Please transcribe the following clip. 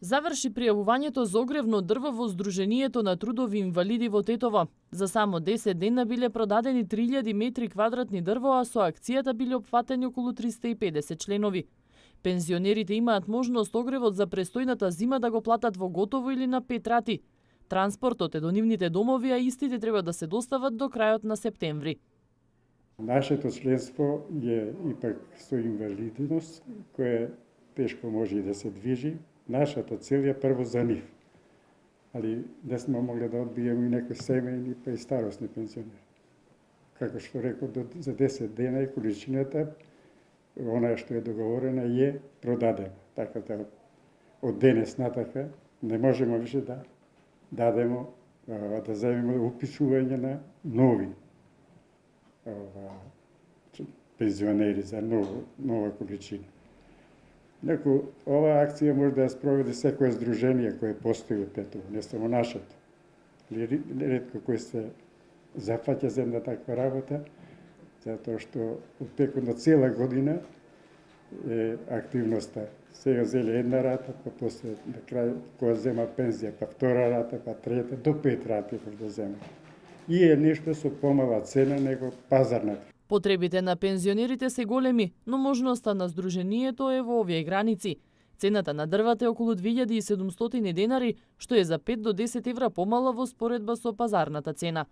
Заврши пријавувањето за огревно дрво во Сдруженијето на трудови инвалиди во Тетово. За само 10 дена биле продадени 3000 метри квадратни дрво, а со акцијата биле опфатени околу 350 членови. Пензионерите имаат можност огревот за престојната зима да го платат во готово или на 5 рати. Транспортот е до нивните домови, а истите треба да се достават до крајот на септември. Нашето членство е ипак со инвалидност, која тешко може и да се движи. Нашата цел е прво за нив. Али не сме могли да одбиеме и некои семејни, па и старосни пензионери. Како што реков, за 10 дена и количината, она што е договорена, е продадена. Така да од денес натака не можеме више да дадемо, да земеме упишување на нови пензионери за нова количина. Неко, ова акција може да ја спроведе секое здружение кое постои од Тетово, не само нашето. Ретко кој се зафаќа за една таква работа, затоа што од текот на цела година е активноста. Сега зеле една рата, па после на крај, кога зема пензија, па втора рата, па трета, до 5 рати може да зема. И е нешто со помала цена него пазарната. Потребите на пензионерите се големи, но можноста на Сдруженијето е во овие граници. Цената на дрвата е околу 2700 денари, што е за 5 до 10 евра помало во споредба со пазарната цена.